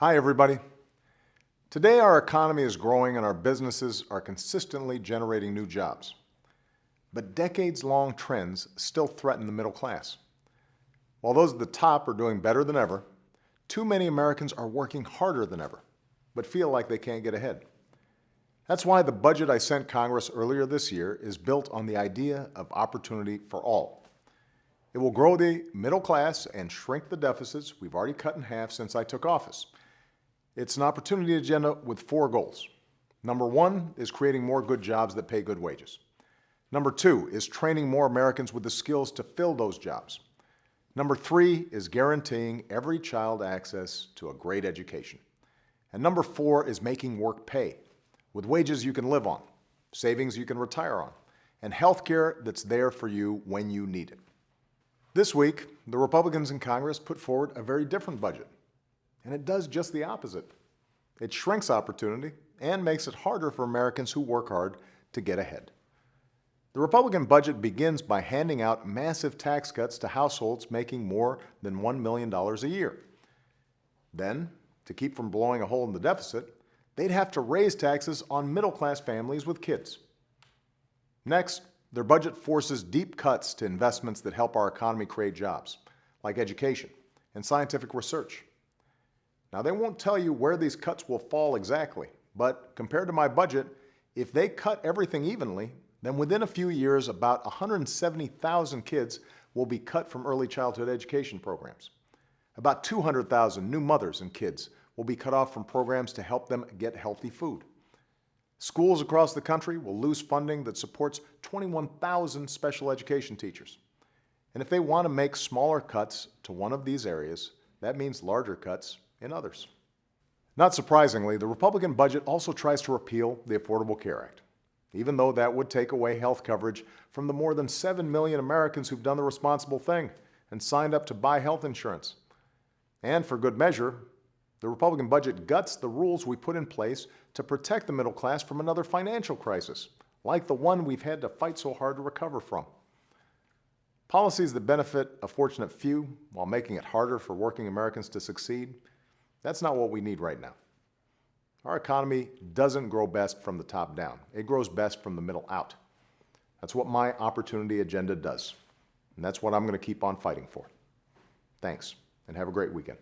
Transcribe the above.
Hi, everybody. Today, our economy is growing and our businesses are consistently generating new jobs. But decades-long trends still threaten the middle class. While those at the top are doing better than ever, too many Americans are working harder than ever, but feel like they can't get ahead. That's why the budget I sent Congress earlier this year is built on the idea of opportunity for all. It will grow the middle class and shrink the deficits we've already cut in half since I took office. It's an opportunity agenda with 4 goals. Number 1 is creating more good jobs that pay good wages. Number 2 is training more Americans with the skills to fill those jobs. Number 3 is guaranteeing every child access to a great education. And number 4 is making work pay, with wages you can live on, savings you can retire on, and health care that's there for you when you need it. This week, the Republicans in Congress put forward a very different budget. And it does just the opposite. It shrinks opportunity and makes it harder for Americans who work hard to get ahead. The Republican budget begins by handing out massive tax cuts to households making more than $1 million a year. Then, to keep from blowing a hole in the deficit, they'd have to raise taxes on middle-class families with kids. Next, their budget forces deep cuts to investments that help our economy create jobs, like education and scientific research. Now, they won't tell you where these cuts will fall exactly, but compared to my budget, if they cut everything evenly, then within a few years, about 170,000 kids will be cut from early childhood education programs. About 200,000 new mothers and kids will be cut off from programs to help them get healthy food. Schools across the country will lose funding that supports 21,000 special education teachers. And if they want to make smaller cuts to one of these areas, that means larger cuts in others. Not surprisingly, the Republican budget also tries to repeal the Affordable Care Act, even though that would take away health coverage from the more than 7 million Americans who've done the responsible thing and signed up to buy health insurance. And for good measure, the Republican budget guts the rules we put in place to protect the middle class from another financial crisis, like the one we've had to fight so hard to recover from. Policies that benefit a fortunate few while making it harder for working Americans to succeed, that's not what we need right now. Our economy doesn't grow best from the top down. It grows best from the middle out. That's what my opportunity agenda does. And that's what I'm going to keep on fighting for. Thanks, and have a great weekend.